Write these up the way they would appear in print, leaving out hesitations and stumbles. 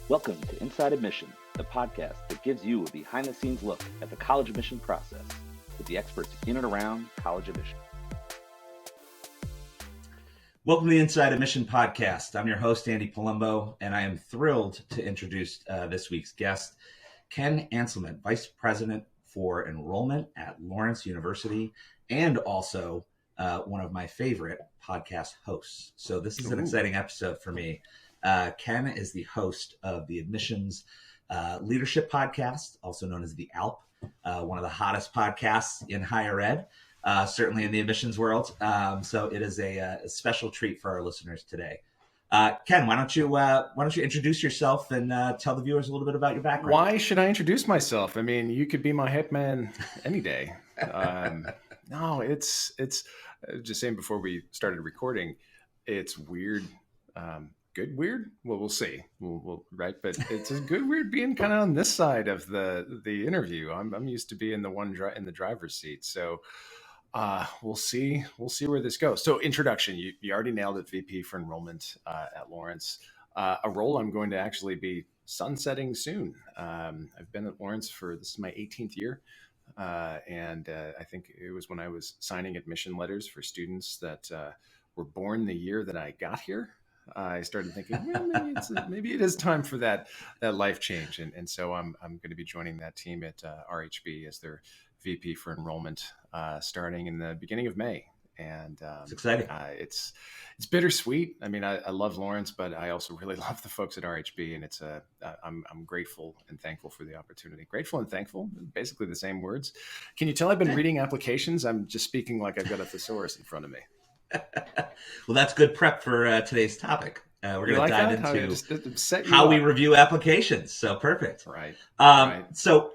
Welcome to Inside Admission, the podcast that gives you a behind-the-scenes look at the college admission process with the experts in and around college admission. Welcome to the Inside Admission podcast. I'm your host, Andy Palumbo, and I am thrilled to introduce this week's guest, Ken Anselman, Vice President for Enrollment at Lawrence University, and also one of my favorite podcast hosts. So this is an exciting episode for me. Ken is the host of the Admissions Leadership Podcast, also known as the ALP, one of the hottest podcasts in higher ed, certainly in the admissions world. So it is a special treat for our listeners today. Ken, why don't you introduce yourself and tell the viewers a little bit about your background? Why should I introduce myself? I mean, you could be my hype man any day. No, it's just saying before we started recording, it's weird. Good weird? Well, we'll see. We'll right, but it's a good weird being kind of on this side of the interview. I'm used to being the one in the driver's seat, so we'll see where this goes. So introduction, you already nailed it. VP for Enrollment at Lawrence, a role I'm going to actually be sunsetting soon. I've been at Lawrence this is my 18th year. And I think it was when I was signing admission letters for students that were born the year that I got here. I started thinking, well, maybe it is time for that life change. And so I'm going to be joining that team at RHB as their VP for Enrollment starting in the beginning of May. And it's exciting. It's bittersweet. I mean, I love Lawrence, but I also really love the folks at RHB, and I'm grateful and thankful for the opportunity. Grateful and thankful, basically the same words. Can you tell I've been reading applications? I'm just speaking like I've got a thesaurus in front of me. Well, that's good prep for today's topic. We're going to dive into how we review applications. So perfect. Right. So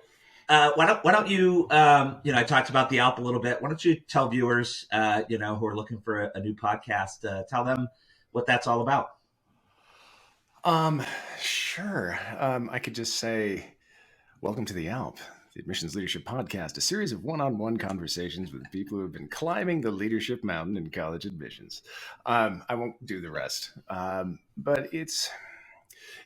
why don't you, I talked about the ALP a little bit. Why don't you tell viewers, who are looking for a new podcast, tell them what that's all about? Sure. I could just say, welcome to the ALP, the Admissions Leadership Podcast, a series of one-on-one conversations with people who have been climbing the leadership mountain in college admissions. I won't do the rest, but it's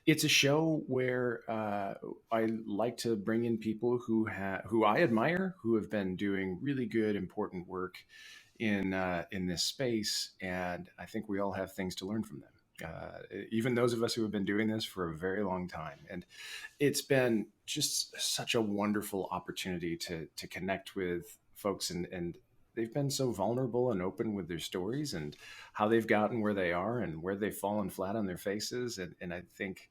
a show where I like to bring in people who I admire, who have been doing really good, important work in this space, and I think we all have things to learn from them. Even those of us who have been doing this for a very long time, and it's been just such a wonderful opportunity to connect with folks, and they've been so vulnerable and open with their stories and how they've gotten where they are and where they've fallen flat on their faces. And I think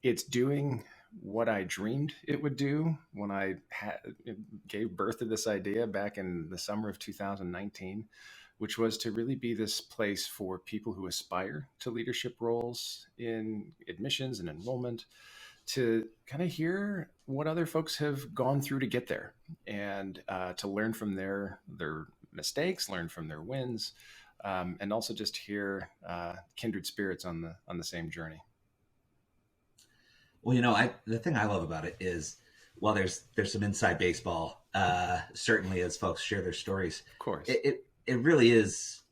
it's doing what I dreamed it would do when I gave birth to this idea back in the summer of 2019, which was to really be this place for people who aspire to leadership roles in admissions and enrollment, to kind of hear what other folks have gone through to get there, and to learn from their mistakes, learn from their wins, and also just hear kindred spirits on the same journey. Well, the thing I love about it is, while there's some inside baseball, certainly as folks share their stories, of course, it really is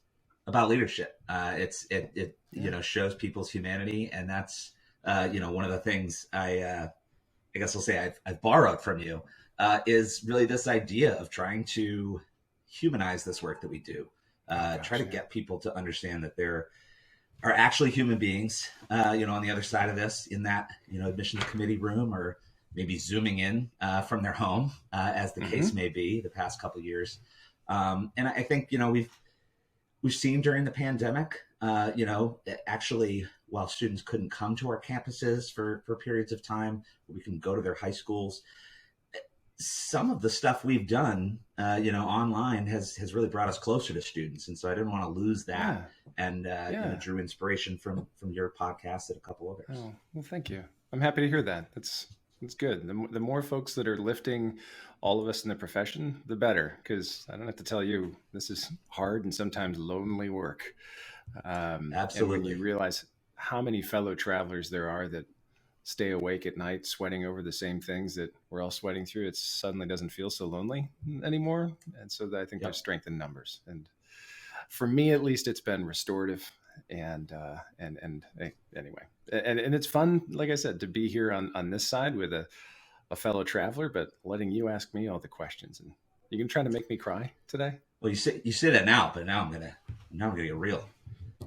about leadership. It shows people's humanity, and that's one of the things I guess I'll say I've borrowed from you is really this idea of trying to humanize this work that we do. Try to get people to understand that there are actually human beings, on the other side of this, in that admissions committee room, or maybe zooming in from their home, as the case may be. The past couple of years. And I think, we've seen during the pandemic, actually, while students couldn't come to our campuses for periods of time, we can go to their high schools. Some of the stuff we've done, online has really brought us closer to students. And so I didn't want to lose that. Yeah. And drew inspiration from your podcast and a couple others. Oh, well, thank you. I'm happy to hear that. That's good. The more folks that are lifting all of us in the profession, the better, because I don't have to tell you, this is hard and sometimes lonely work. Absolutely. And when you realize how many fellow travelers there are that stay awake at night, sweating over the same things that we're all sweating through, it suddenly doesn't feel so lonely anymore. And so I think there's strength in numbers. And for me, at least, it's been restorative. Anyway, and it's fun, like I said, to be here on this side with a fellow traveler, but letting you ask me all the questions. And you can try to make me cry today. Well, you say that now, but now I'm gonna get real.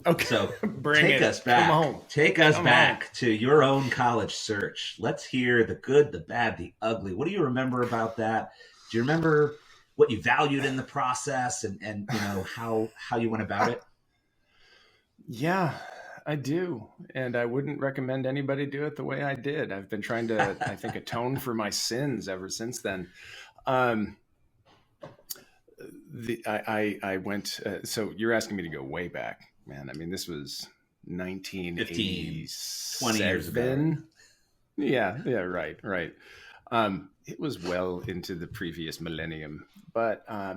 Okay, so take us back. Come home. Take us Come back home. to your own college search. Let's hear the good, the bad, the ugly. What do you remember about that? Do you remember what you valued in the process, and you know how you went about it? Yeah, I do. And I wouldn't recommend anybody do it the way I did. I've been trying to, I think, atone for my sins ever since then. Um, I went, so you're asking me to go way back, man. I mean, this was 1987. 20 years ago. Yeah, right. It was well into the previous millennium, but I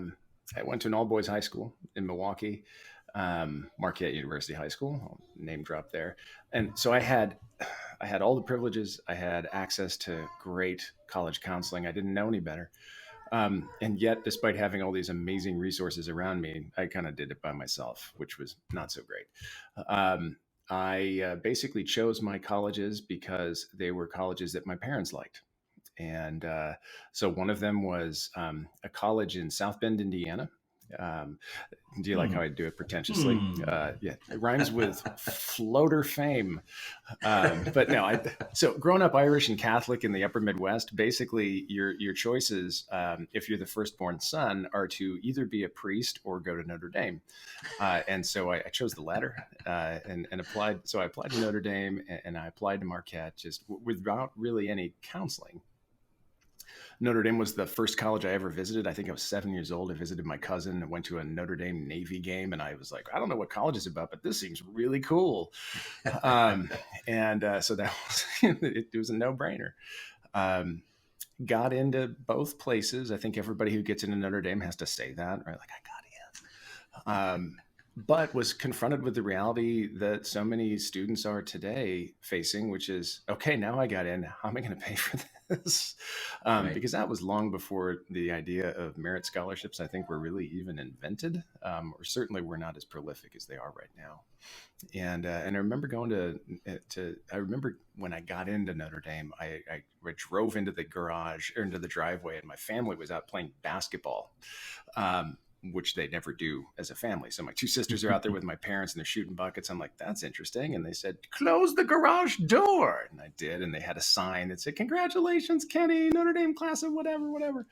went to an all boys high school in Milwaukee, Marquette University High School. I'll name drop there, and so I had all the privileges. I had access to great college counseling. I didn't know any better, and yet, despite having all these amazing resources around me, I kind of did it by myself, which was not so great. I basically chose my colleges because they were colleges that my parents liked. And so one of them was a college in South Bend, Indiana. Um, do you like how I do it pretentiously? Yeah, it rhymes with floater fame. But no, so growing up Irish and Catholic in the upper Midwest, basically your choices, if you're the firstborn son, are to either be a priest or go to Notre Dame. And so I chose the latter and applied. So I applied to Notre Dame and I applied to Marquette just without really any counseling. Notre Dame was the first college I ever visited. I think I was 7 years old. I visited my cousin and went to a Notre Dame Navy game. And I was like, I don't know what college is about, but this seems really cool. So that was, it was a no-brainer. Got into both places. I think everybody who gets into Notre Dame has to say that, right? Like, I got in. But was confronted with the reality that so many students are today facing, which is, okay, now I got in. How am I going to pay for this? Right. Because that was long before the idea of merit scholarships, I think, were really even invented, or certainly were not as prolific as they are right now. And I remember going I remember when I got into Notre Dame, I drove into the garage or into the driveway, and my family was out playing basketball. Which they never do as a family. So my two sisters are out there with my parents and they're shooting buckets. I'm like, that's interesting. And they said, close the garage door. And I did. And they had a sign that said, congratulations, Kenny, Notre Dame class of whatever.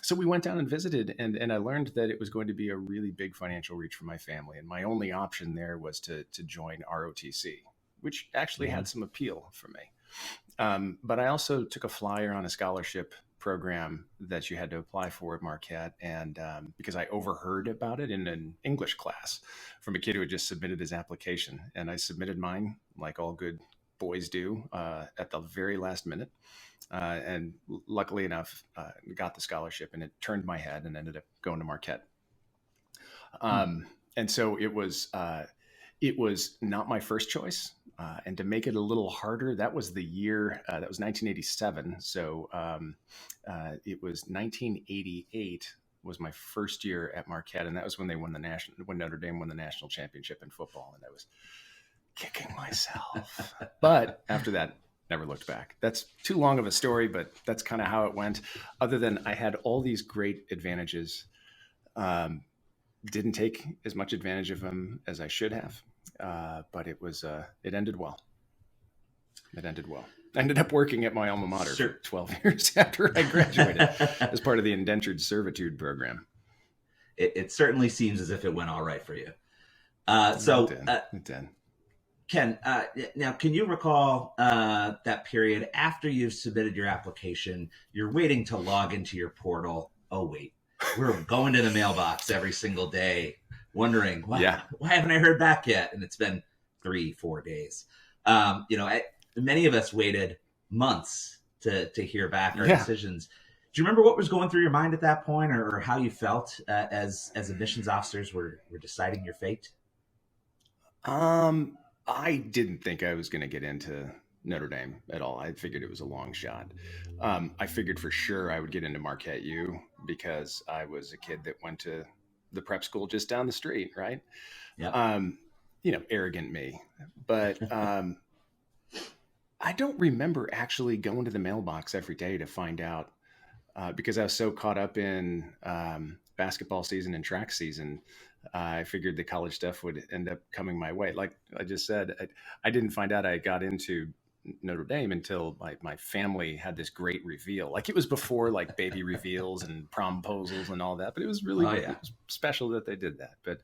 So we went down and visited and I learned that it was going to be a really big financial reach for my family. And my only option there was to join ROTC, which actually had some appeal for me. But I also took a flyer on a scholarship program that you had to apply for at Marquette. And because I overheard about it in an English class from a kid who had just submitted his application. And I submitted mine, like all good boys do, at the very last minute. And luckily enough, got the scholarship and it turned my head and ended up going to Marquette. And so it was not my first choice. And to make it a little harder, that was the year, that was 1987. So it was 1988 was my first year at Marquette. And that was when when Notre Dame won the national championship in football. And I was kicking myself. But after that, never looked back. That's too long of a story, but that's kind of how it went. Other than I had all these great advantages, didn't take as much advantage of them as I should have. But it ended well. I ended up working at my alma mater for 12 years after I graduated as part of the indentured servitude program. It certainly seems as if it went all right for you. It did. Ken, now can you recall that period after you've submitted your application, you're waiting to log into your portal. Oh, wait, we're going to the mailbox every single day, wondering, why haven't I heard back yet? And it's been 3-4 days. Many of us waited months to hear back our decisions. Do you remember what was going through your mind at that point, or how you felt as admissions officers were deciding your fate? I didn't think I was going to get into Notre Dame at all. I figured it was a long shot. I figured for sure I would get into Marquette U because I was a kid that went to the prep school just down the street, right? Yeah. Arrogant me. But I don't remember actually going to the mailbox every day to find out because I was so caught up in basketball season and track season. I figured the college stuff would end up coming my way. Like I just said, I didn't find out I got into Notre Dame until my family had this great reveal. Like it was before like baby reveals and promposals and all that, but it was really it was special that they did that. But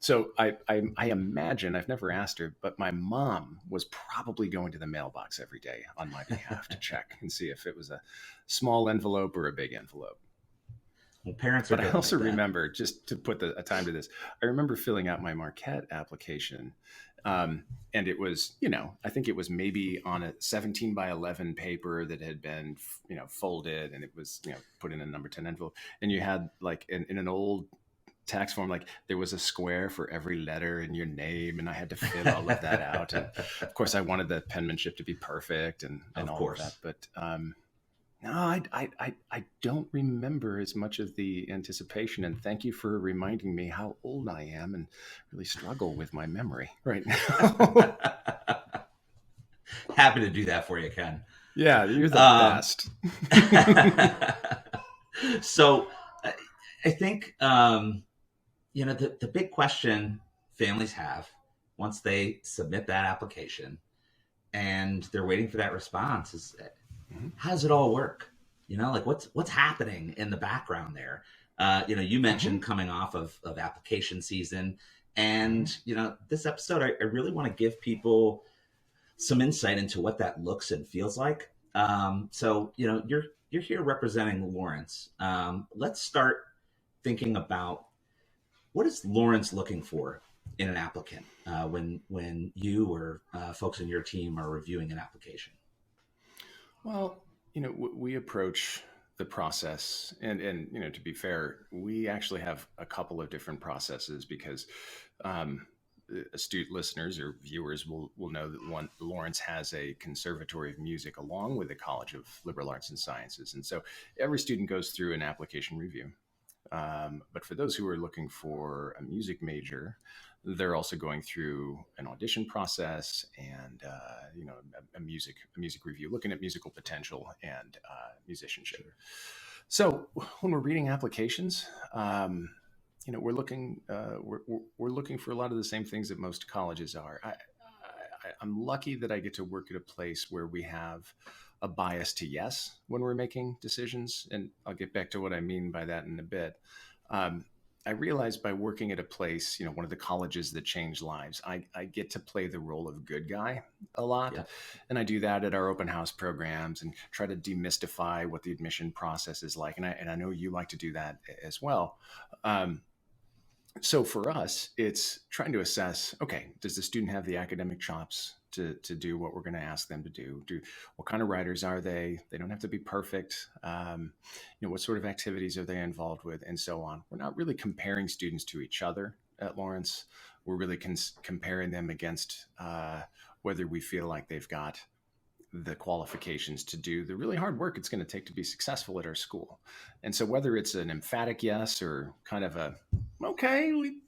so I imagine, I've never asked her, but my mom was probably going to the mailbox every day on my behalf to check and see if it was a small envelope or a big envelope. Well, parents are. But I also remember, just to put a time to this, I remember filling out my Marquette application. And it was, I think it was maybe on a 17 by 11 paper that had been, folded, and it was, put in a number 10 envelope. And you had like in an old tax form, like there was a square for every letter in your name, and I had to fill all of that out. And of course, I wanted the penmanship to be perfect and all of that. But no, I don't remember as much of the anticipation, and thank you for reminding me how old I am and really struggle with my memory right now. Happy to do that for you, Ken. Yeah, you're the best. So I think, the big question families have once they submit that application and they're waiting for that response is, how does it all work? Like what's happening in the background there? You mentioned coming off of application season, and this episode, I really want to give people some insight into what that looks and feels like. So you're here representing Lawrence. Let's start thinking about what is Lawrence looking for in an applicant when you or folks in your team are reviewing an application. Well, we approach the process, and to be fair, we actually have a couple of different processes because astute listeners or viewers will know that Lawrence has a Conservatory of Music along with the College of Liberal Arts and Sciences, and so every student goes through an application review. But for those who are looking for a music major, they're also going through an audition process and a music review, looking at musical potential and musicianship. Sure. So when we're reading applications, we're looking for a lot of the same things that most colleges are. I'm lucky that I get to work at a place where we have a bias to yes when we're making decisions, and I'll get back to what I mean by that in a bit. I realized by working at a place, one of the colleges that change lives, I get to play the role of good guy a lot. Yeah. And I do that at our open house programs and try to demystify what the admission process is like. And I know you like to do that as well. So for us, it's trying to assess, okay, does the student have the academic chops to do what we're going to ask them to do? What kind of writers are they? They don't have to be perfect. What sort of activities are they involved with, and so on. We're not really comparing students to each other at Lawrence. We're really comparing them against whether we feel like they've got the qualifications to do the really hard work it's going to take to be successful at our school. And so whether it's an emphatic yes or kind of a, okay, we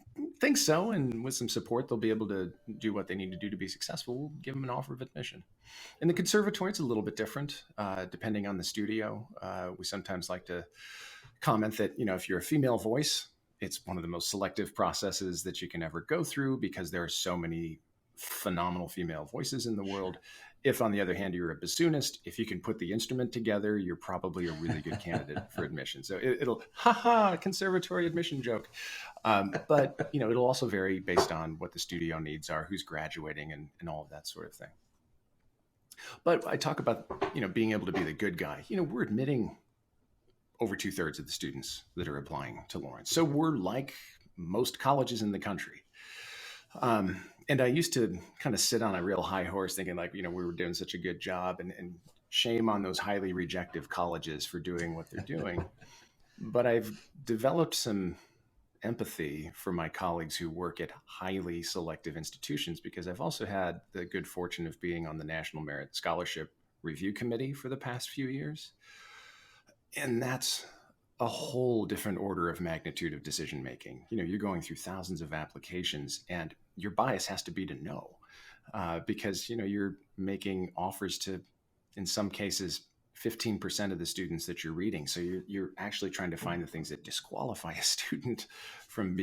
think so, and with some support, they'll be able to do what they need to do to be successful, we'll give them an offer of admission. In the conservatory, it's a little bit different, depending on the studio. We sometimes like to comment that, if you're a female voice, it's one of the most selective processes that you can ever go through because there are so many phenomenal female voices in the world. If, on the other hand, you're a bassoonist, if you can put the instrument together, you're probably a really good candidate for admission. So it'll, conservatory admission joke. But, it'll also vary based on what the studio needs are, who's graduating, and all of that sort of thing. But I talk about, being able to be the good guy. We're admitting over 2/3 of the students that are applying to Lawrence. So we're like most colleges in the country. And I used to kind of sit on a real high horse thinking like, we were doing such a good job, and shame on those highly rejective colleges for doing what they're doing. But I've developed some empathy for my colleagues who work at highly selective institutions because I've also had the good fortune of being on the National Merit Scholarship Review Committee for the past few years. And that's a whole different order of magnitude of decision making. You're going through thousands of applications, and your bias has to be to no, because you're making offers to, in some cases, 15% of the students that you're reading. So you're actually trying to find the things that disqualify a student from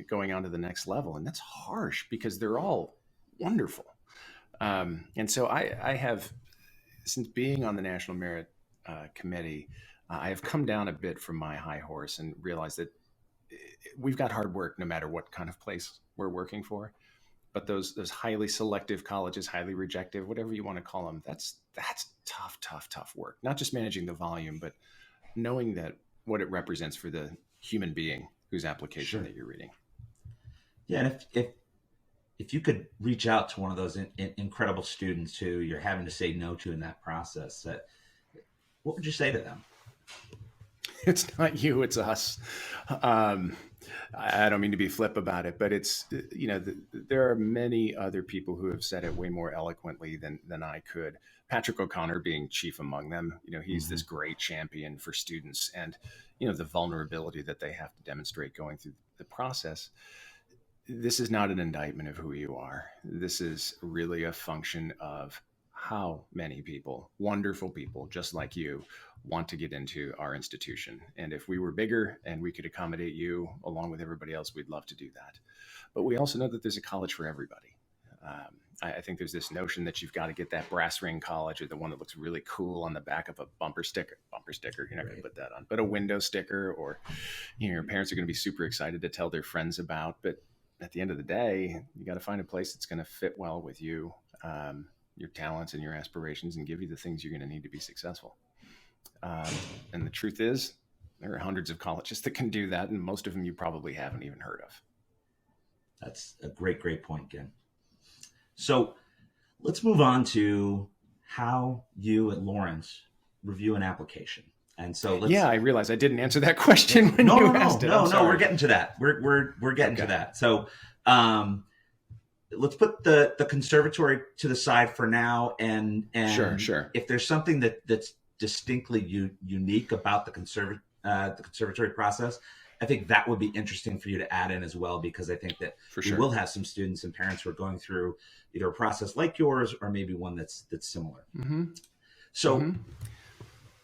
going on to the next level, and that's harsh because they're all wonderful. And so I have, since being on the National Merit Committee, I have come down a bit from my high horse and realized that we've got hard work no matter what kind of place we're working for. But those highly selective colleges, highly rejective, whatever you want to call them, that's tough work. Not just managing the volume, but knowing that what it represents for the human being whose application that you're reading. Yeah, and if you could reach out to one of those incredible students who you're having to say no to in that process, what would you say to them? It's not you, it's us. I don't mean to be flip about it, but it's, there are many other people who have said it way more eloquently than I could. Patrick O'Connor being chief among them. He's this great champion for students and, the vulnerability that they have to demonstrate going through the process. This is not an indictment of who you are. This is really a function of how many people, wonderful people just like you, want to get into our institution. And if we were bigger and we could accommodate you along with everybody else, we'd love to do that. But we also know that there's a college for everybody. I think there's this notion that you've got to get that brass ring college, or the one that looks really cool on the back of a bumper sticker. You're not going to put that on, but a window sticker, or your parents are going to be super excited to tell their friends about. But at the end of the day, you got to find a place that's going to fit well with you, your talents and your aspirations, and give you the things you're going to need to be successful. And the truth is, there are hundreds of colleges that can do that, and most of them you probably haven't even heard of. That's a great point, Ken. So let's move on to how you at Lawrence review an application. And so I realized I didn't answer that question when you asked it. No, we're getting to that. We're getting to that. So let's put the conservatory to the side for now. And sure. If there's something that's distinctly unique about the conservatory process, I think that would be interesting for you to add in as well, because I think that we will have some students and parents who are going through either a process like yours or maybe one that's similar. Mm-hmm. So,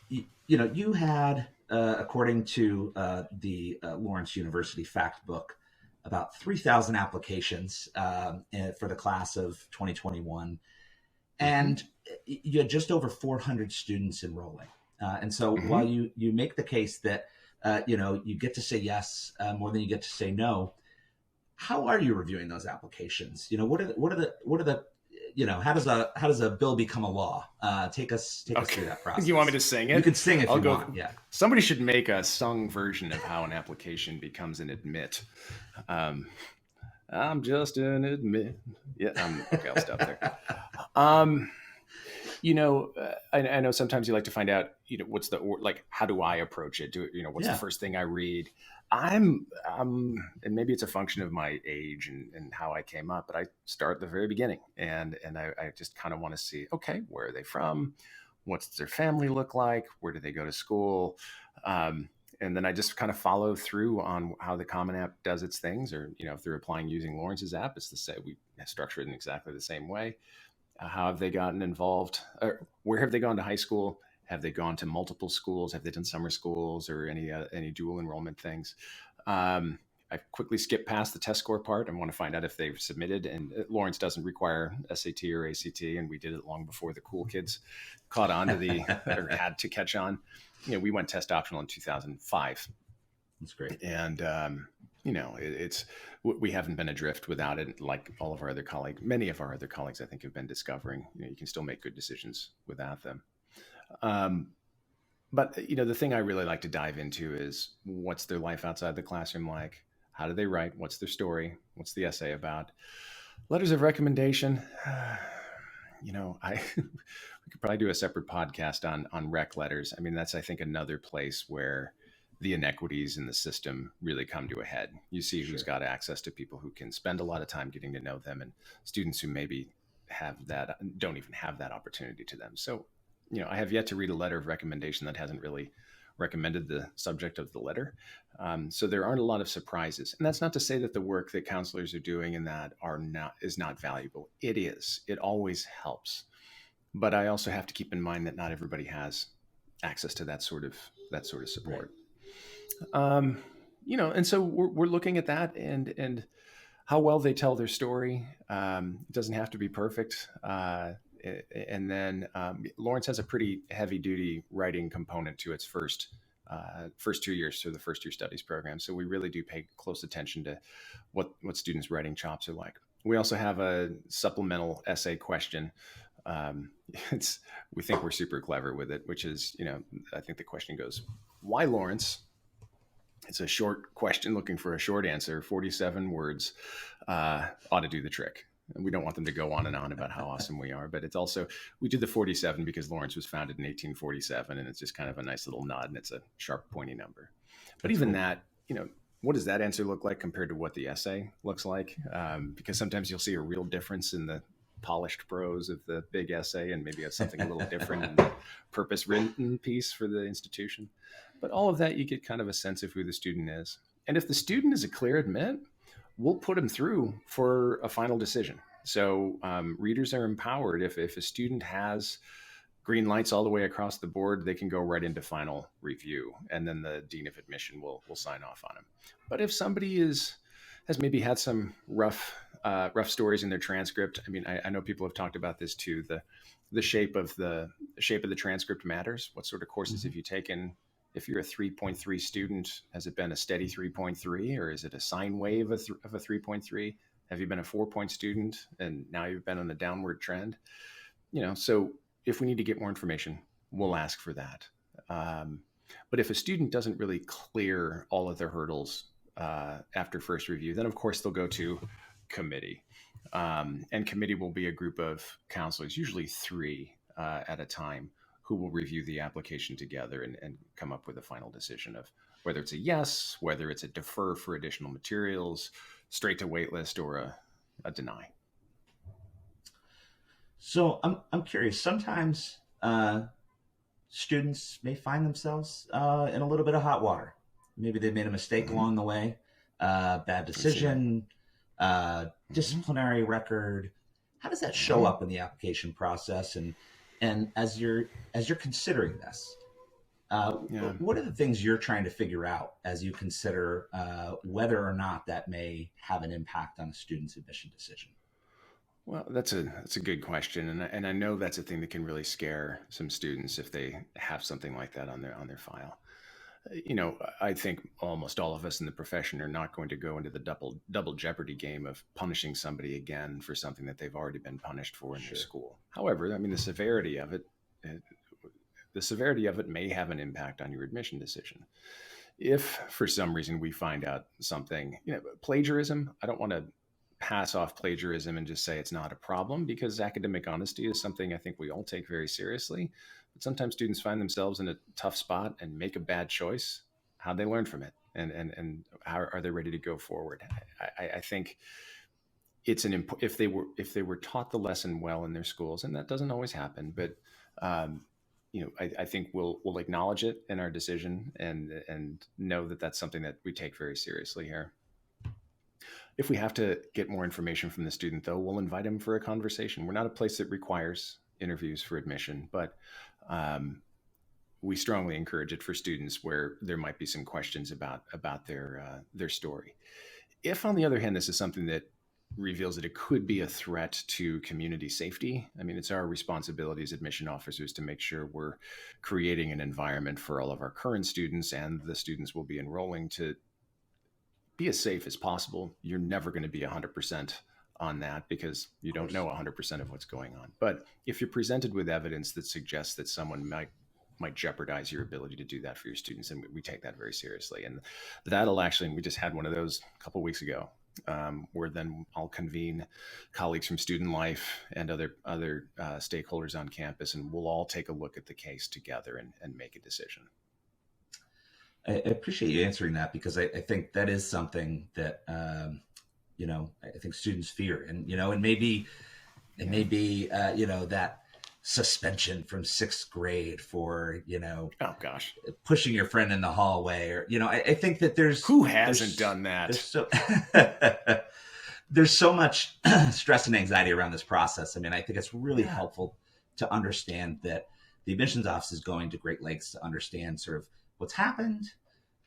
you had, according to the Lawrence University Fact Book, about 3,000 applications for the class of 2021. And you had just over 400 students enrolling. And so while you make the case that, you get to say yes more than you get to say no, how are you reviewing those applications? What are the how does a bill become a law? Take us through that process. You want me to sing it? You can sing if you want. Yeah. Somebody should make a sung version of how an application becomes an admit. I'm just an admit. Yeah. Okay. I'll stop there. I know sometimes you like to find out, what's how do I approach it? What's the first thing I read? And maybe it's a function of my age and how I came up, but I start at the very beginning and I just kind of want to see, okay, where are they from? What's their family look like? Where do they go to school? And then I just kind of follow through on how the Common App does its things, or, if they're applying using Lawrence's app, it's the same. We structure it in exactly the same way. How have they gotten involved? Or where have they gone to high school? Have they gone to multiple schools? Have they done summer schools or any dual enrollment things? I quickly skip past the test score part and want to find out if they've submitted. And Lawrence doesn't require SAT or ACT, and we did it long before the cool kids caught on to or had to catch on. We went test optional in 2005. That's great. And we haven't been adrift without it. Like all of our other colleagues, many of our other colleagues, I think, have been discovering. You can still make good decisions without them. But the thing I really like to dive into is what's their life outside the classroom like? How do they write? What's their story? What's the essay about? Letters of recommendation. We could probably do a separate podcast on rec letters. I mean, that's, I think, another place where the inequities in the system really come to a head. You see who's got access to people who can spend a lot of time getting to know them, and students who maybe don't even have that opportunity to them. So, I have yet to read a letter of recommendation that hasn't really recommended the subject of the letter. So there aren't a lot of surprises. And that's not to say that the work that counselors are doing in that is not valuable. It is. It always helps. But I also have to keep in mind that not everybody has access to that sort of support. Right. And so we're looking at that and how well they tell their story. It doesn't have to be perfect. And then Lawrence has a pretty heavy duty writing component to its first 2 years through the first year studies program. So we really do pay close attention to what students' writing chops are like. We also have a supplemental essay question. We think we're super clever with it, which is, I think the question goes, why Lawrence? It's a short question looking for a short answer. 47 words ought to do the trick. And we don't want them to go on and on about how awesome we are, but it's also, we did the 47 because Lawrence was founded in 1847, and it's just kind of a nice little nod, and it's a sharp, pointy number. But even that, what does that answer look like compared to what the essay looks like? Because sometimes you'll see a real difference in the polished prose of the big essay, and maybe something a little different in the purpose written piece for the institution. But all of that, you get kind of a sense of who the student is. And if the student is a clear admit, we'll put them through for a final decision. So readers are empowered. If a student has green lights all the way across the board, they can go right into final review, and then the dean of admission will sign off on them. But if somebody has maybe had some rough stories in their transcript, I mean, I know people have talked about this too. The shape of the transcript matters. What sort of courses have you taken? If you're a 3.3 student, has it been a steady 3.3, or is it a sine wave of a 3.3? Have you been a 4-point student and now you've been on a downward trend? So if we need to get more information, we'll ask for that. But if a student doesn't really clear all of their hurdles after first review, then of course they'll go to committee. And committee will be a group of counselors, usually 3 at a time, who will review the application together and come up with a final decision of whether it's a yes, whether it's a defer for additional materials, straight to waitlist, or a deny. So I'm curious. Sometimes students may find themselves in a little bit of hot water. Maybe they made a mistake along the way, bad decision, disciplinary record. How does that show up in the application process? And as you're considering this, what are the things you're trying to figure out as you consider whether or not that may have an impact on a student's admission decision? Well, that's a good question, and I know that's a thing that can really scare some students if they have something like that on their file. I think almost all of us in the profession are not going to go into the double jeopardy game of punishing somebody again for something that they've already been punished for in their school. However, I mean, the severity of it may have an impact on your admission decision. If for some reason we find out something, plagiarism, I don't want to pass off plagiarism and just say it's not a problem, because academic honesty is something I think we all take very seriously. But sometimes students find themselves in a tough spot and make a bad choice. How'd they learn from it? And how are they ready to go forward? I think it's if they were taught the lesson well in their schools, and that doesn't always happen, but I think we'll acknowledge it in our decision and know that that's something that we take very seriously here. If we have to get more information from the student, though, we'll invite him for a conversation. We're not a place that requires interviews for admission, but we strongly encourage it for students where there might be some questions about their story. If, on the other hand, this is something that reveals that it could be a threat to community safety, I mean, it's our responsibility as admission officers to make sure we're creating an environment for all of our current students and the students we'll be enrolling to be as safe as possible. You're never going to be 100% on that because you don't know 100% of what's going on. But if you're presented with evidence that suggests that someone might jeopardize your ability to do that for your students, and we take that very seriously. And that'll actually, we just had one of those a couple of weeks ago, where then I'll convene colleagues from student life and other stakeholders on campus, and we'll all take a look at the case together and make a decision. I appreciate you answering that, because I think that is something that, I think students fear, and, it may be, that suspension from 6th grade for, Oh gosh, pushing your friend in the hallway, or, I think that who hasn't done that? There's so much stress and anxiety around this process. I mean, I think it's really helpful to understand that the admissions office is going to great lengths to understand sort of what's happened,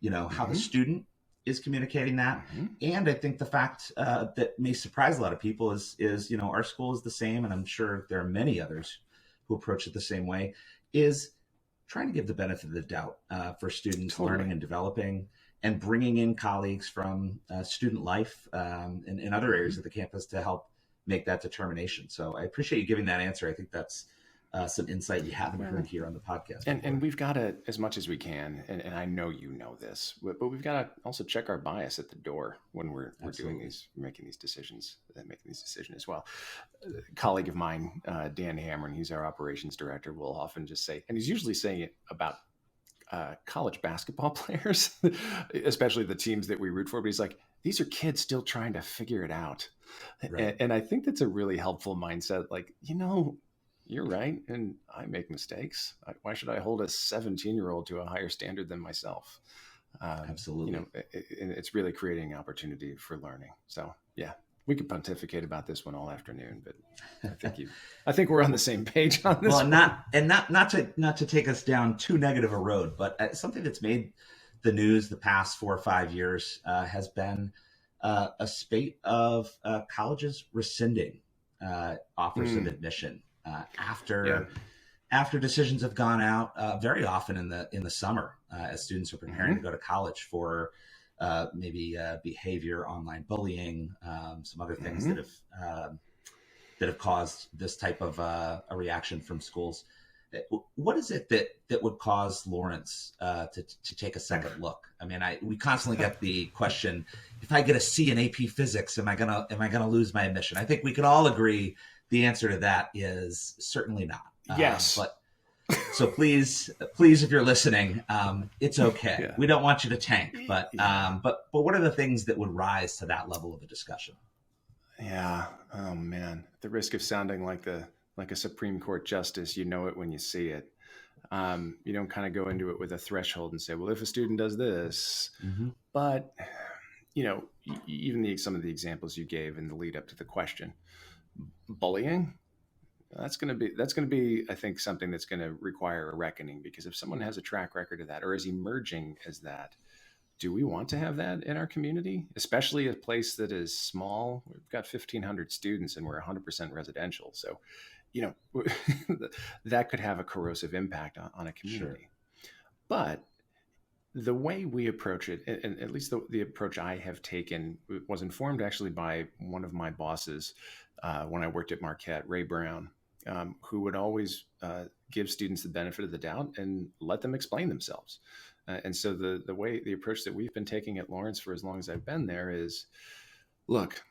how the student is communicating that. And I think the fact that may surprise a lot of people is, our school is the same, and I'm sure there are many others who approach it the same way, is trying to give the benefit of the doubt for students learning and developing, and bringing in colleagues from student life and other areas of the campus to help make that determination. So I appreciate you giving that answer. I think that's some insight you haven't heard here on the podcast. And we've got to, as much as we can, and I know you know this, but we've got to also check our bias at the door when we're making these decisions as well. A colleague of mine, Dan Hamron, he's our operations director, will often just say, and he's usually saying it about college basketball players, especially the teams that we root for. But he's like, these are kids still trying to figure it out. Right. And I think that's a really helpful mindset. Like, you're right. And I make mistakes. Why should I hold a 17-year-old to a higher standard than myself? Absolutely. It's really creating opportunity for learning. So yeah, we could pontificate about this one all afternoon, but I think we're on the same page on this. Well, not to take us down too negative a road, but something that's made the news the past 4 or 5 years has been a spate of colleges rescinding offers of admission after decisions have gone out very often in the summer as students are preparing to go to college for maybe behavior, online bullying, some other things that have caused this type of a reaction from schools. What is it that would cause Lawrence to take a second look? I mean, we constantly get the question: if I get a C in AP Physics, am I gonna lose my admission? I think we could all agree the answer to that is certainly not. Yes. So please, if you're listening, it's okay. Yeah. We don't want you to tank, but what are the things that would rise to that level of a discussion? Yeah. Oh man, the risk of sounding like a Supreme Court justice, it when you see it. You don't kind of go into it with a threshold and say, well, if a student does this, but even some of the examples you gave in the lead up to the question, bullying. That's going to be, I think, something that's going to require a reckoning, because if someone has a track record of that or is emerging as that, do we want to have that in our community, especially a place that is small? We've got 1,500 students and we're 100% residential. So, that could have a corrosive impact on a community. Sure. But the way we approach it, and at least the approach I have taken, was informed actually by one of my bosses when I worked at Marquette, Ray Brown, who would always give students the benefit of the doubt and let them explain themselves. And so the approach that we've been taking at Lawrence for as long as I've been there is, look,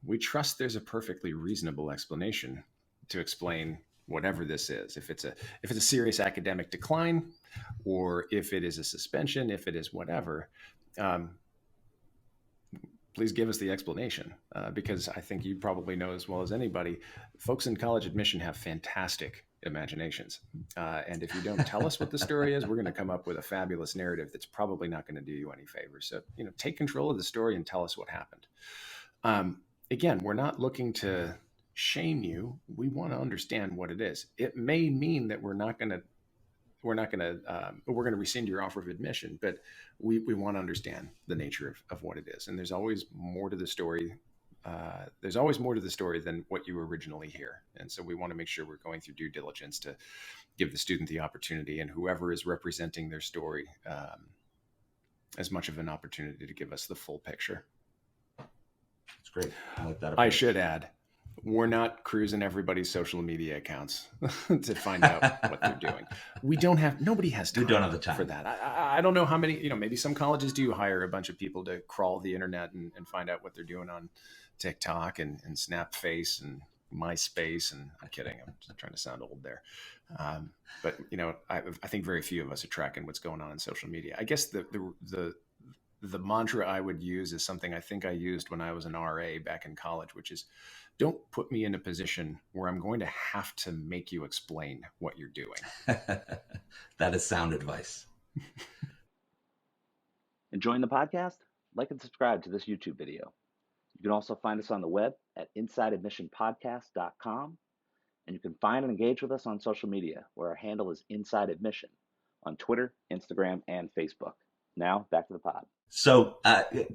we trust there's a perfectly reasonable explanation to explain whatever this is. If it's a serious academic decline, or if it is a suspension, if it is whatever, please give us the explanation, because I think you probably know as well as anybody, folks in college admission have fantastic imaginations. And if you don't tell us what the story is, we're going to come up with a fabulous narrative that's probably not going to do you any favors. So, take control of the story and tell us what happened. Again, we're not looking to shame you. We want to understand what it is. It may mean that we're going to rescind your offer of admission, but we want to understand the nature of what it is. And there's always more to the story. There's always more to the story than what you originally hear. And so we want to make sure we're going through due diligence to give the student the opportunity, and whoever is representing their story, as much of an opportunity to give us the full picture. That's great. I like that approach. I should add, we're not cruising everybody's social media accounts to find out what they're doing. Nobody has time. We don't have the time for that. I don't know how many, maybe some colleges do hire a bunch of people to crawl the internet and find out what they're doing on TikTok and Snapface and MySpace. And I'm kidding. I'm just trying to sound old there. But I think very few of us are tracking what's going on in social media. I guess the mantra I would use is something I think I used when I was an RA back in college, which is, don't put me in a position where I'm going to have to make you explain what you're doing. That is sound advice. Enjoying the podcast? Like and subscribe to this YouTube video. You can also find us on the web at InsideAdmissionPodcast.com, and you can find and engage with us on social media, where our handle is Inside Admission on Twitter, Instagram, and Facebook. Now, back to the pod. So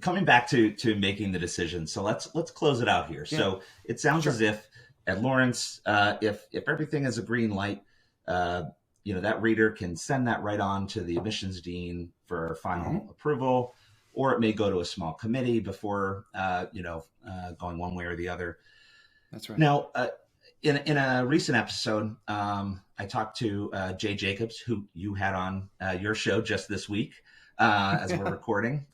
coming back to making the decision, so let's close it out here. Yeah. So it sounds as if at Lawrence, if everything is a green light, that reader can send that right on to the admissions dean for final approval, or it may go to a small committee before going one way or the other. That's right. Now, in a recent episode, I talked to Jay Jacobs, who you had on your show just this week. As we're recording.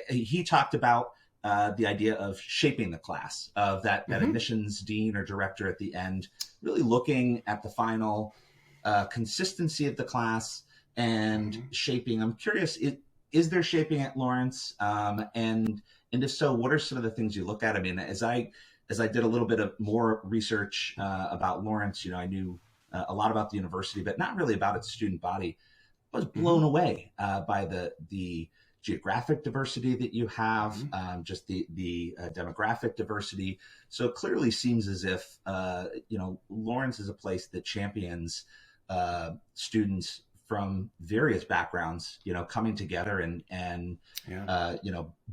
He talked about the idea of shaping the class, of that admissions dean or director at the end, really looking at the final consistency of the class and shaping. I'm curious, is there shaping at Lawrence? And if so, what are some of the things you look at? I mean, as I did a little bit of more research about Lawrence, I knew a lot about the university, but not really about its student body. I was blown away by the geographic diversity that you have, just the demographic diversity. So it clearly seems as if Lawrence is a place that champions students from various backgrounds, coming together and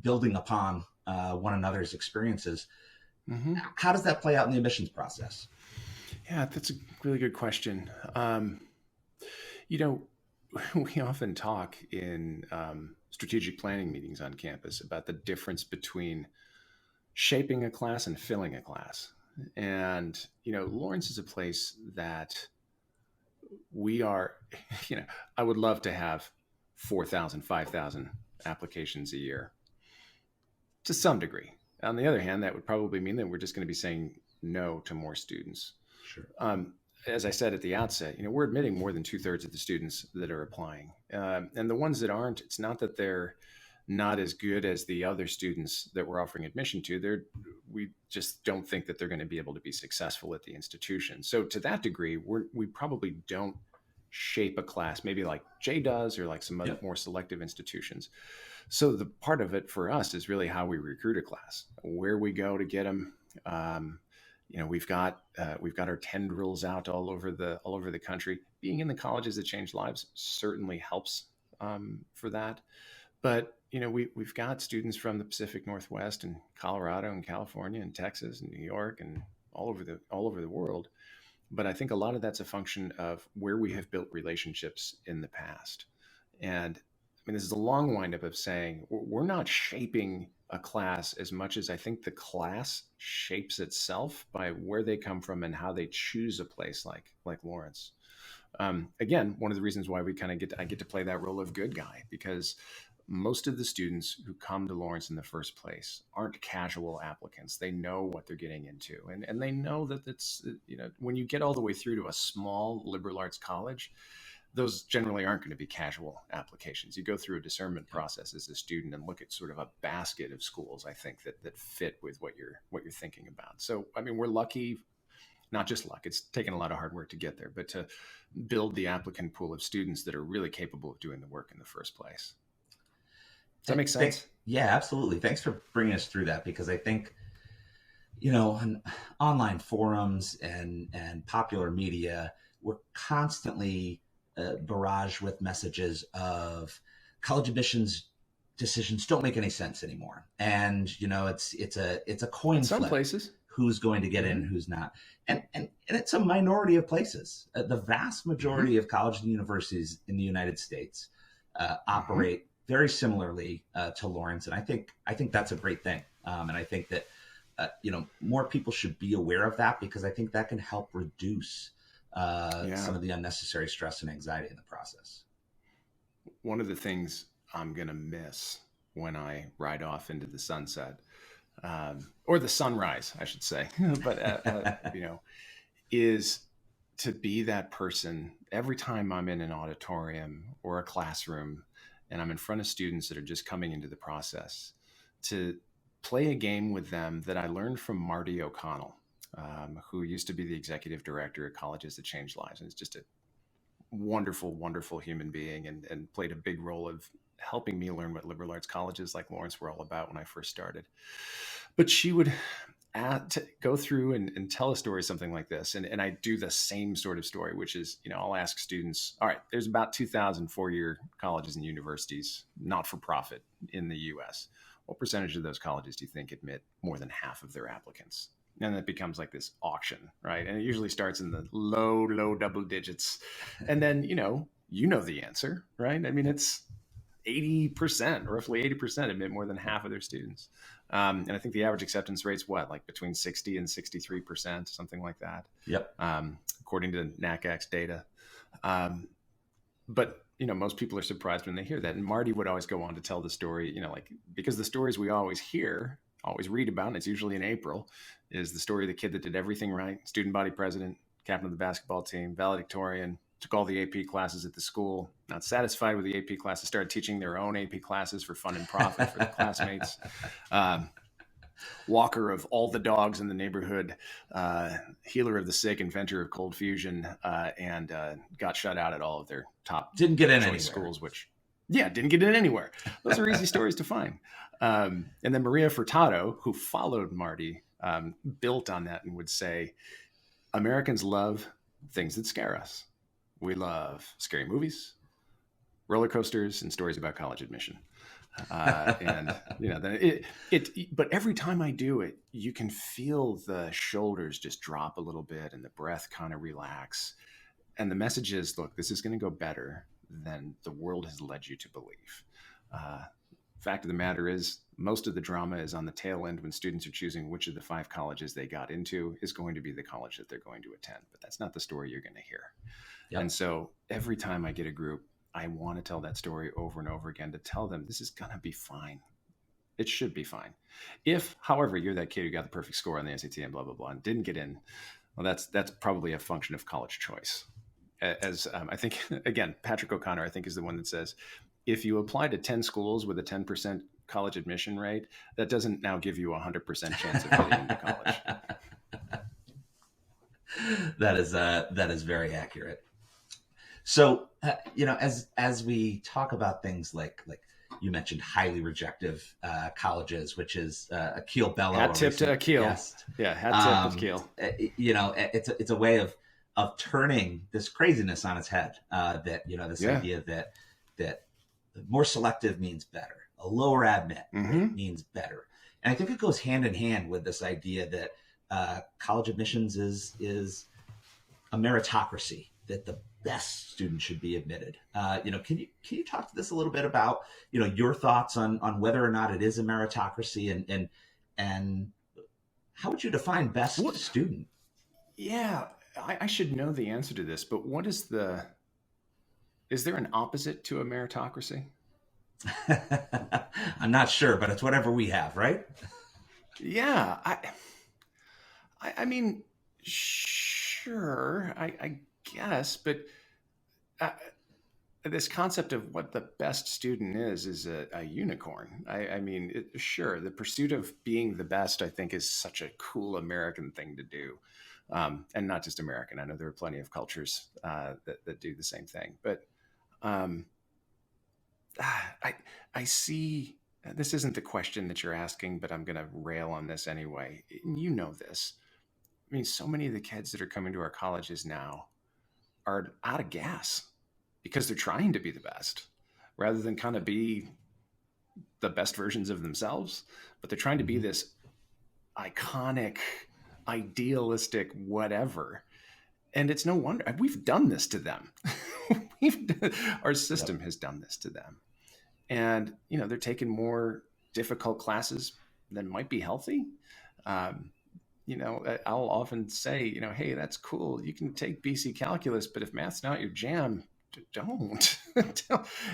building upon one another's experiences. How does that play out in the admissions process? Yeah, that's a really good question. We often talk in strategic planning meetings on campus about the difference between shaping a class and filling a class. And, Lawrence is a place that we are, I would love to have 4,000, 5,000 applications a year to some degree. On the other hand, that would probably mean that we're just going to be saying no to more students. Sure. As I said at the outset, we're admitting more than 2/3 of the students that are applying. And the ones that aren't, it's not that they're not as good as the other students that we're offering admission to. We just don't think that they're going to be able to be successful at the institution. So to that degree, we probably don't shape a class, maybe like Jay does or like some other more selective institutions. So the part of it for us is really how we recruit a class, where we go to get them. We've got our tendrils out all over the country. Being in the colleges that change lives certainly helps for that. But we've got students from the Pacific Northwest and Colorado and California and Texas and New York and all over the world. But I think a lot of that's a function of where we have built relationships in the past. And this is a long windup of saying we're not shaping a class as much as I think the class shapes itself by where they come from and how they choose a place like Lawrence. Again, one of the reasons why I get to play that role of good guy, because most of the students who come to Lawrence in the first place aren't casual applicants. They know what they're getting into, and they know that it's when you get all the way through to a small liberal arts college, those generally aren't going to be casual applications. You go through a discernment process as a student and look at sort of a basket of schools, I think, that fit with what you're thinking about. So, we're lucky, not just luck. It's taken a lot of hard work to get there, but to build the applicant pool of students that are really capable of doing the work in the first place. Does that make sense? Yeah, absolutely. Thanks for bringing us through that, because I think, on online forums and popular media, we're constantly barraged with messages of college admissions decisions don't make any sense anymore, and it's a coin flip. Some places, who's going to get in, who's not, and it's a minority of places. The vast majority of colleges and universities in the United States operate very similarly to Lawrence, and I think that's a great thing, and I think that more people should be aware of that, because I think that can help reduce some of the unnecessary stress and anxiety in the process. One of the things I'm going to miss when I ride off into the sunset, or the sunrise, I should say, but, is to be that person every time I'm in an auditorium or a classroom and I'm in front of students that are just coming into the process, to play a game with them that I learned from Marty O'Connell, who used to be the executive director at Colleges That Change Lives. And it's just a wonderful, wonderful human being, and played a big role of helping me learn what liberal arts colleges like Lawrence were all about when I first started. But she would go through and tell a story, something like this. And I do the same sort of story, which is, I'll ask students, all right, there's about 2,000 four-year colleges and universities, not for profit, in the US. What percentage of those colleges do you think admit more than half of their applicants? And it becomes like this auction, right? And it usually starts in the low double digits. And then, you know the answer, right? I mean, it's 80%, roughly 80% admit more than half of their students. And I think the average acceptance rate's like between 60 and 63%, something like that. Yep. According to NACAC's data. But, most people are surprised when they hear that. And Marty would always go on to tell the story, because the stories we always hear, always read about, and it's usually in April, is the story of the kid that did everything right, student body president, captain of the basketball team, valedictorian, took all the AP classes at the school, not satisfied with the AP classes, started teaching their own AP classes for fun and profit for the classmates. Walker of all the dogs in the neighborhood, healer of the sick, inventor of cold fusion, and got shut out at all of their top didn't get in any schools, didn't get in anywhere. Those are easy stories to find. And then Maria Furtado, who followed Marty, built on that and would say, Americans love things that scare us. We love scary movies, roller coasters, and stories about college admission. But every time I do it, you can feel the shoulders just drop a little bit and the breath kind of relax. And the message is, look, this is going to go better than the world has led you to believe. Fact of the matter is, most of the drama is on the tail end when students are choosing which of the 5 colleges they got into is going to be the college that they're going to attend. But that's not the story you're going to hear. Yep. And so every time I get a group, I want to tell that story over and over again to tell them this is going to be fine. It should be fine. If, however, you're that kid who got the perfect score on the SAT and blah, blah, blah, and didn't get in, well, that's probably a function of college choice. As I think, again, Patrick O'Connor, I think, is the one that says, if you apply to 10 schools with a 10% college admission rate, that doesn't now give you a 100% chance of getting into college. That is very accurate. So, as we talk about things like you mentioned, highly rejective colleges, which is Akil Bello. Hat tip to Akil. Guest. Yeah, hat tip to Akil. It's a way of turning this craziness on its head. Idea that more selective means better. A lower admit means better. And I think it goes hand in hand with this idea that college admissions is a meritocracy, that the best student should be admitted. Can you talk to this a little bit about, your thoughts on whether or not it is a meritocracy and how would you define best student? Yeah, I should know the answer to this, but is there an opposite to a meritocracy? I'm not sure, but it's whatever we have, right? Yeah, I mean, sure, I guess, but this concept of what the best student is a unicorn. I mean, sure, the pursuit of being the best, I think, is such a cool American thing to do. And not just American. I know there are plenty of cultures that do the same thing. But I see, this isn't the question that you're asking, but I'm going to rail on this anyway. You know this. I mean, so many of the kids that are coming to our colleges now are out of gas because they're trying to be the best rather than kind of be the best versions of themselves. But they're trying to be this iconic, idealistic whatever. And it's no wonder we've done this to them. Our system has done this to them. And, they're taking more difficult classes than might be healthy. I'll often say, hey, that's cool. You can take BC calculus, but if math's not your jam, don't.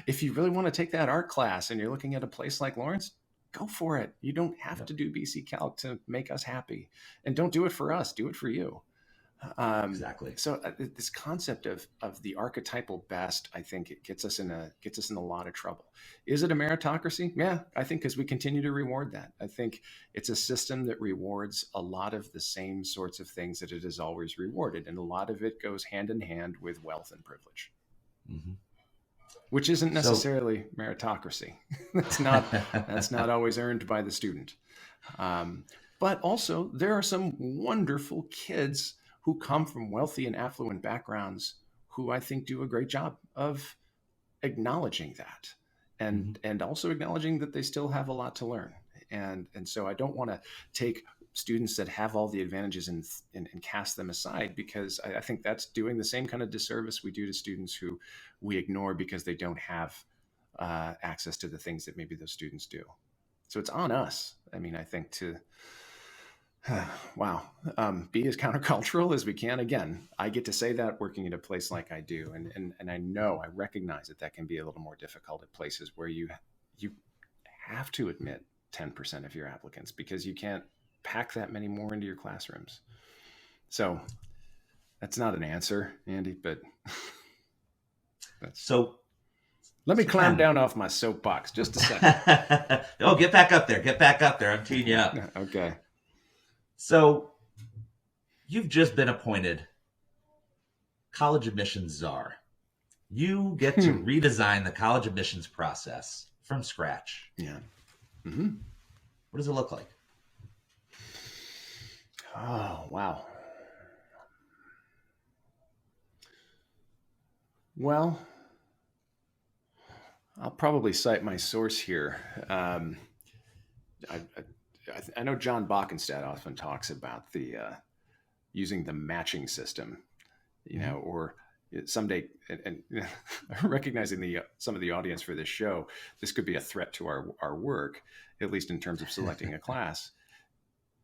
If you really want to take that art class and you're looking at a place like Lawrence, go for it. You don't have to do BC Calc to make us happy. And don't do it for us. Do it for you. Exactly. So this concept of the archetypal best, I think it gets us in a lot of trouble. Is it a meritocracy? Yeah, I think because we continue to reward that. I think it's a system that rewards a lot of the same sorts of things that it has always rewarded, and a lot of it goes hand in hand with wealth and privilege, Mm-hmm. which isn't So, necessarily meritocracy. that's not always earned by the student. But also, there are some wonderful kids who come from wealthy and affluent backgrounds who I think do a great job of acknowledging that, and also acknowledging that they still have a lot to learn. And so I don't want to take students that have all the advantages and cast them aside, because I think that's doing the same kind of disservice we do to students who we ignore because they don't have access to the things that maybe those students do. So it's on us, I mean, I think, to be as countercultural as we can. Again, I get to say that working at a place like I do, and I recognize that can be a little more difficult at places where you have to admit 10% of your applicants because you can't pack that many more into your classrooms. So that's not an answer, Andy, but so let me climb down off my soapbox just a second. Oh, get back up there. I'm teeing you up. Okay. So you've just been appointed college admissions czar. You get to redesign the college admissions process from scratch. Yeah. Mm-hmm. What does it look like? Oh, wow. Well, I'll probably cite my source here. I know John Bockenstad often talks about the using the matching system, or someday, and recognizing some of the audience for this show, this could be a threat to our work, at least in terms of selecting a class.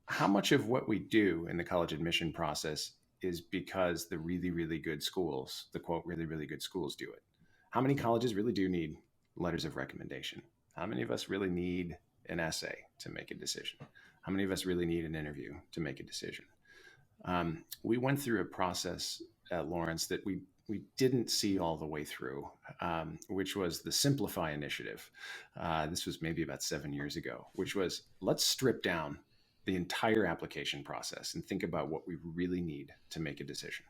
How much of what we do in the college admission process is because the really, really good schools, the quote, really, really good schools do it? How many colleges really do need letters of recommendation? How many of us really need an essay to make a decision? How many of us really need an interview to make a decision? We went through a process at Lawrence that we didn't see all the way through, which was the Simplify initiative. This was maybe about 7 years ago, which was, let's strip down the entire application process and think about what we really need to make a decision.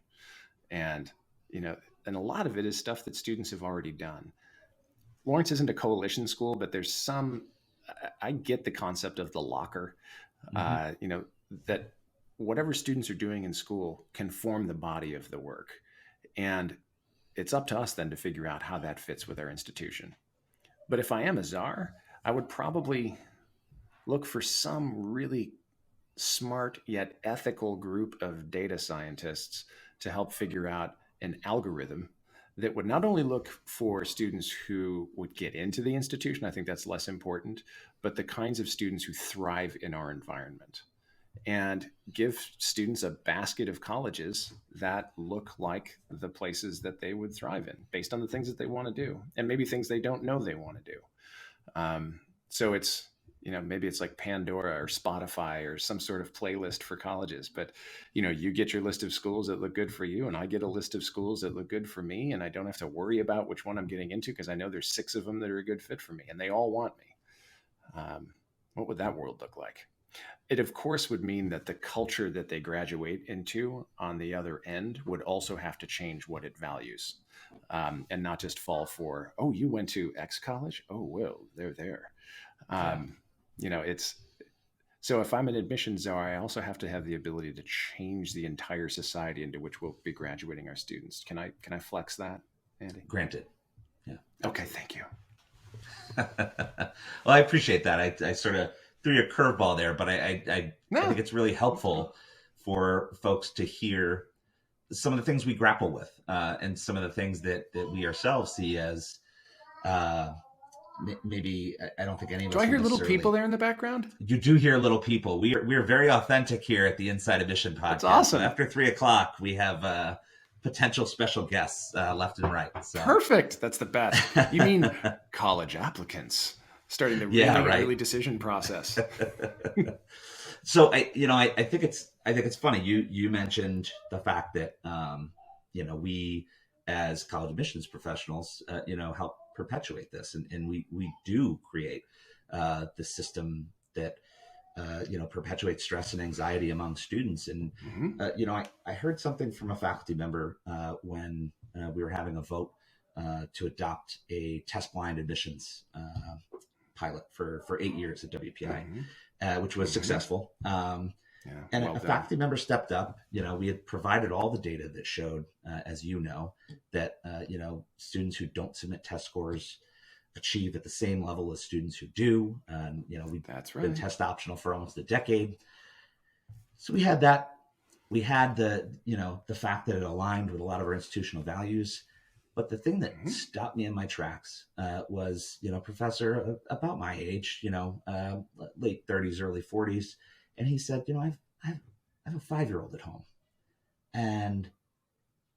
And, and a lot of it is stuff that students have already done. Lawrence isn't a coalition school, but there's some, I get the concept of the locker, that whatever students are doing in school can form the body of the work. And it's up to us then to figure out how that fits with our institution. But if I am a czar, I would probably look for some really smart yet ethical group of data scientists to help figure out an algorithm that would not only look for students who would get into the institution, I think that's less important, but the kinds of students who thrive in our environment, and give students a basket of colleges that look like the places that they would thrive in based on the things that they want to do, and maybe things they don't know they want to do. So it's, maybe it's like Pandora or Spotify or some sort of playlist for colleges, but you get your list of schools that look good for you, and I get a list of schools that look good for me, and I don't have to worry about which one I'm getting into because I know there's 6 of them that are a good fit for me, and they all want me. What would that world look like? It, of course, would mean that the culture that they graduate into on the other end would also have to change what it values, and not just fall for, oh, you went to X college? Oh, well, they're there. It's, so if I'm an admissions czar, I also have to have the ability to change the entire society into which we'll be graduating our students. Can I flex that, Andy? Granted. Yeah. Okay. Thank you. Well, I appreciate that. I sort of threw you a curveball there, but I think it's really helpful for folks to hear some of the things we grapple with, and some of the things that we ourselves see as, maybe I don't think any of us. Do I hear little people there in the background? You do hear little people. We are very authentic here at the Inside Admission podcast. That's awesome. So after 3:00, we have potential special guests left and right. So. Perfect. That's the best. You mean college applicants starting the really early decision process? So I think it's funny. You mentioned the fact that we as college admissions professionals help perpetuate this, and we do create the system that perpetuates stress and anxiety among students. And I heard something from a faculty member when we were having a vote to adopt a test blind admissions pilot for 8 years at WPI, which was successful. And a faculty member stepped up. We had provided all the data that showed, as that students who don't submit test scores achieve at the same level as students who do. And we've been test optional for almost a decade. So we had that. We had the fact that it aligned with a lot of our institutional values. But the thing that stopped me in my tracks was, professor about my age, late 30s, early 40s. And he said, I have a 5-year-old at home. And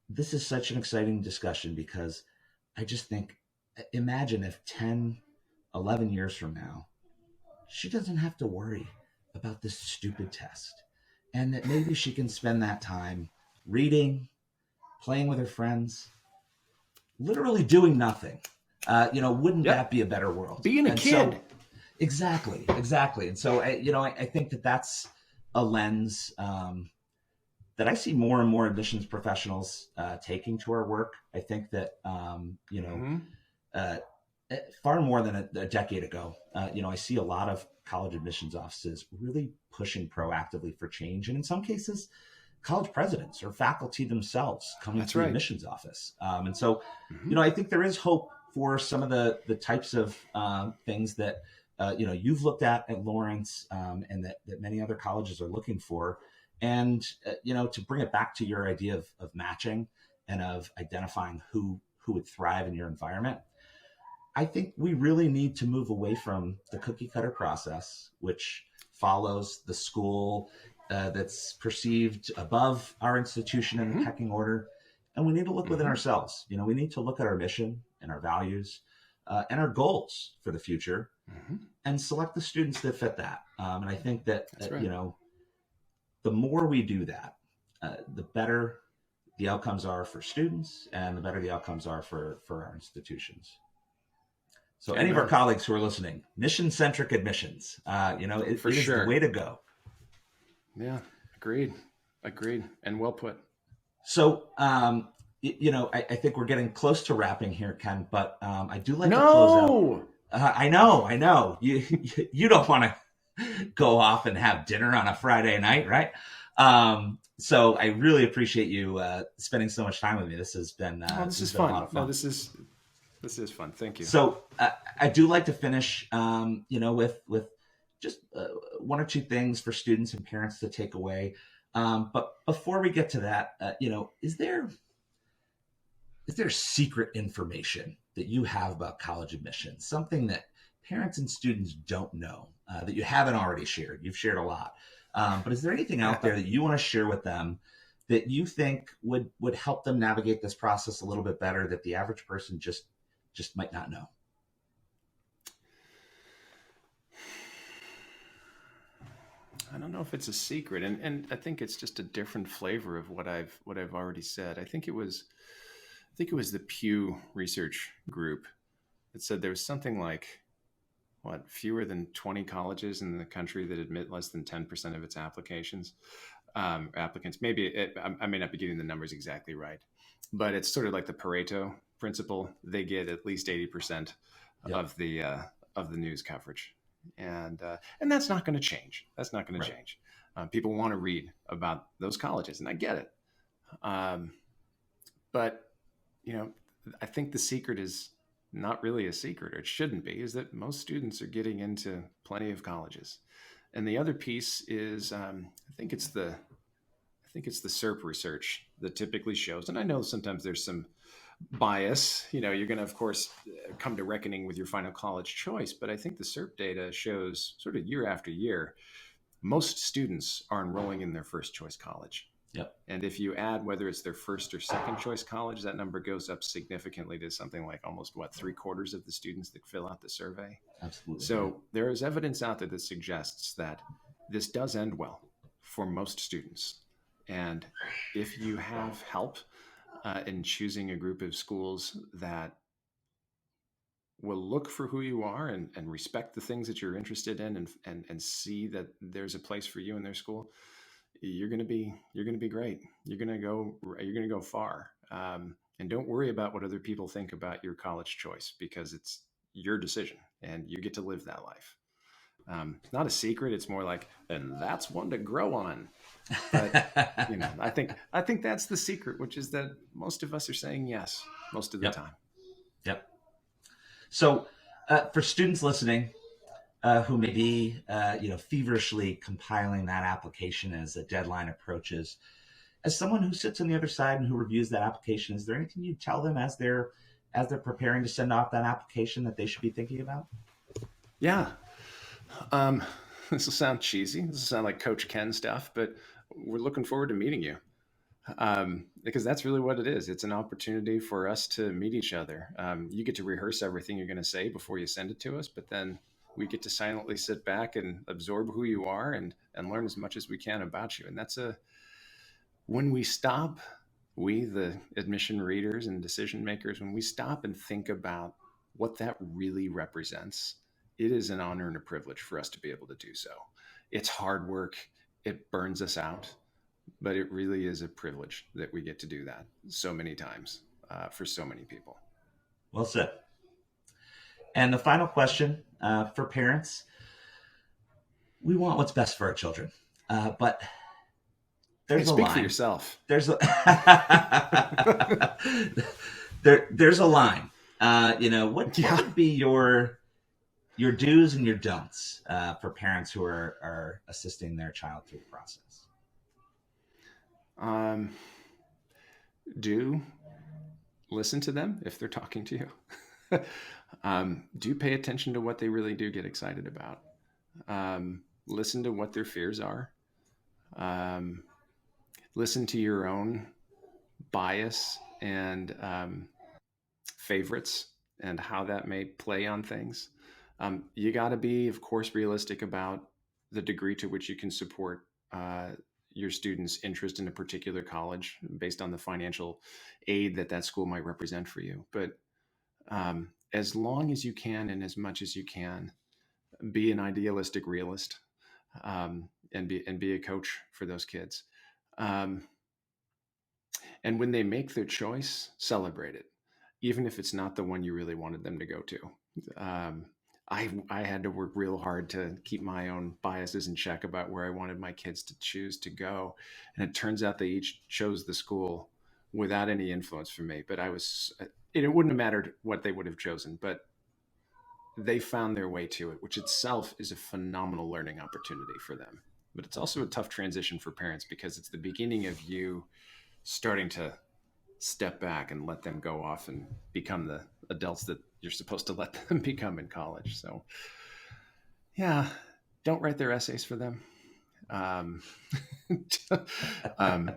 this is such an exciting discussion because I just think, imagine if 10, 11 years from now, she doesn't have to worry about this stupid test. And that maybe she can spend that time reading, playing with her friends, literally doing nothing. Wouldn't that be a better world? Being a kid. So, exactly. And so, I think that that's a lens that I see more and more admissions professionals taking to our work. I think that, far more than a decade ago, I see a lot of college admissions offices really pushing proactively for change. And in some cases, college presidents or faculty themselves coming to the admissions office. And so, I think there is hope for some of the types of things that, you've looked at Lawrence and that many other colleges are looking for. And, to bring it back to your idea of matching and of identifying who would thrive in your environment, I think we really need to move away from the cookie cutter process, which follows the school that's perceived above our institution in the pecking order. And we need to look within ourselves. We need to look at our mission and our values and our goals for the future and select the students that fit that. And I think that, the more we do that, the better the outcomes are for students and the better the outcomes are for our institutions. So any of our colleagues who are listening, mission-centric admissions, it is the way to go. Yeah, agreed. And well put. So, I think we're getting close to wrapping here, Ken, but I do like to close out. I know. You don't want to go off and have dinner on a Friday night, right? So I really appreciate you spending so much time with me. This has been this is fun. A lot of fun. No, this is fun. Thank you. So I do like to finish, with just one or two things for students and parents to take away. But before we get to that, is there secret information that you have about college admissions, something that parents and students don't know that you haven't already shared? You've shared a lot. But is there anything out there that you want to share with them that you think would help them navigate this process a little bit better that the average person just might not know? I don't know if it's a secret, and I think it's just a different flavor of what I've already said. I think it was the Pew Research Group that said there was something like fewer than 20 colleges in the country that admit less than 10% of its applicants. Maybe I may not be getting the numbers exactly right, but it's sort of like the Pareto principle. They get at least 80% of the news coverage. And that's not going to change. That's not going to change. People want to read about those colleges, and I get it. But I think the secret is not really a secret, or it shouldn't be, is that most students are getting into plenty of colleges. And the other piece is, I think it's the SERP research that typically shows, and I know sometimes there's some bias, you're going to, of course, come to reckoning with your final college choice. But I think the SERP data shows sort of year after year, most students are enrolling in their first choice college. Yep. And if you add whether it's their first or second choice college, that number goes up significantly to something like almost 3/4 of the students that fill out the survey. Absolutely. So there is evidence out there that suggests that this does end well for most students. And if you have help in choosing a group of schools that will look for who you are and respect the things that you're interested in and see that there's a place for you in their school, you're going to be great. You're going to go far. And don't worry about what other people think about your college choice, because it's your decision and you get to live that life. Not a secret. It's more like, and that's one to grow on. But I think that's the secret, which is that most of us are saying yes most of the time. Yep. So for students listening who may be, feverishly compiling that application as a deadline approaches, as someone who sits on the other side and who reviews that application, is there anything you tell them as they're preparing to send off that application that they should be thinking about? Yeah. This will sound cheesy. This will sound like Coach Ken stuff, but we're looking forward to meeting you. Because that's really what it is. It's an opportunity for us to meet each other. You get to rehearse everything you're going to say before you send it to us, but then we get to silently sit back and absorb who you are and learn as much as we can about you. And that's when we stop, we, the admission readers and decision makers, when we stop and think about what that really represents, it is an honor and a privilege for us to be able to do so. It's hard work. It burns us out, but it really is a privilege that we get to do that so many times for so many people. Well said. And the final question for parents: we want what's best for our children, but there's a line. Speak for yourself. There's a line. What would be your do's and your don'ts for parents who are assisting their child through the process? Do listen to them if they're talking to you. Do pay attention to what they really do get excited about. Listen to what their fears are. Listen to your own bias and favorites and how that may play on things. You got to be, of course, realistic about the degree to which you can support your students' interest in a particular college based on the financial aid that school might represent for you. But as long as you can and as much as you can, be an idealistic realist and be a coach for those kids. And when they make their choice, celebrate it, even if it's not the one you really wanted them to go to. I had to work real hard to keep my own biases in check about where I wanted my kids to choose to go. And it turns out they each chose the school without any influence from me. But it wouldn't have mattered what they would have chosen, but they found their way to it, which itself is a phenomenal learning opportunity for them. But it's also a tough transition for parents because it's the beginning of you starting to step back and let them go off and become the adults that you're supposed to let them become in college. So yeah, don't write their essays for them.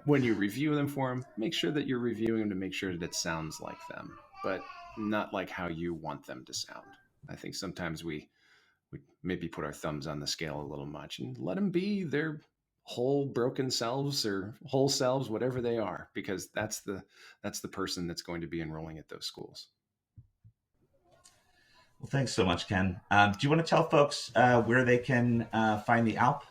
When you review them for them, make sure that you're reviewing them to make sure that it sounds like them, but not like how you want them to sound. I think sometimes we maybe put our thumbs on the scale a little much and let them be their whole broken selves or whole selves, whatever they are, because that's the person that's going to be enrolling at those schools. Well, thanks so much, Ken. Do you want to tell folks where they can find the ALP?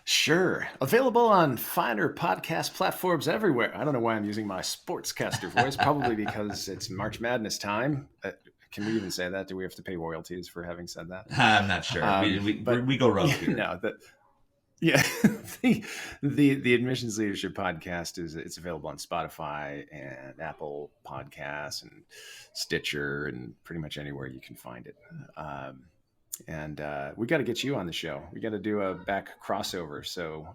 Sure. Available on finer podcast platforms everywhere. I don't know why I'm using my sportscaster voice, probably because it's March Madness time. Can we even say that? Do we have to pay royalties for having said that? I'm not sure. We go rogue here. No, yeah, the Admissions Leadership Podcast it's available on Spotify and Apple Podcasts and Stitcher and pretty much anywhere you can find it. And we got to get you on the show. We got to do a back crossover so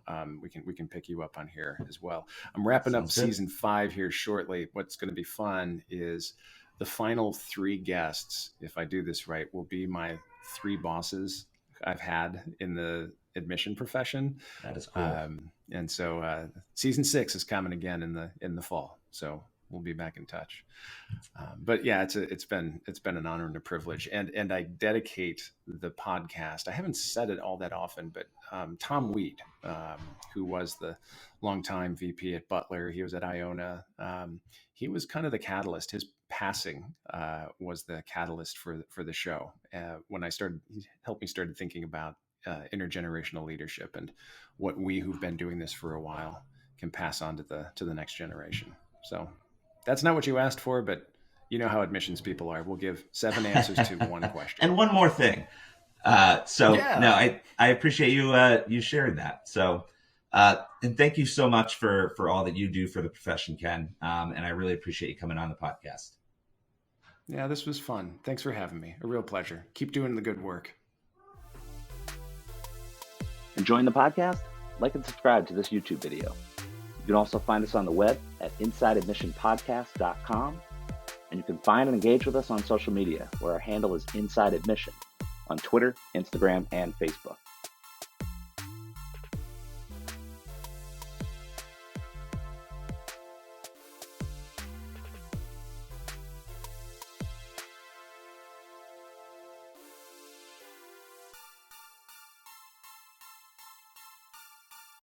we can pick you up on here as well. I'm wrapping up season 5 here shortly. What's going to be fun is the final 3 guests, if I do this right, will be my 3 bosses I've had in the admission profession. That is cool. And so season 6 is coming again in the fall. So we'll be back in touch. But yeah, it's been an honor and a privilege, and I dedicate the podcast. I haven't said it all that often, but Tom Weed, who was the longtime VP at Butler, he was at Iona. He was kind of the catalyst. His passing was the catalyst for the show. When he helped me started thinking about intergenerational leadership and what we who've been doing this for a while can pass on to the next generation. So that's not what you asked for, but you know how admissions people are. We'll give 7 answers to one question. And one more thing. No, I appreciate you sharing that. So, and thank you so much for all that you do for the profession, Ken. And I really appreciate you coming on the podcast. Yeah, this was fun. Thanks for having me. A real pleasure. Keep doing the good work. Enjoying the podcast? Like and subscribe to this YouTube video. You can also find us on the web at InsideAdmissionPodcast.com, and you can find and engage with us on social media, where our handle is Inside Admission on Twitter, Instagram, and Facebook.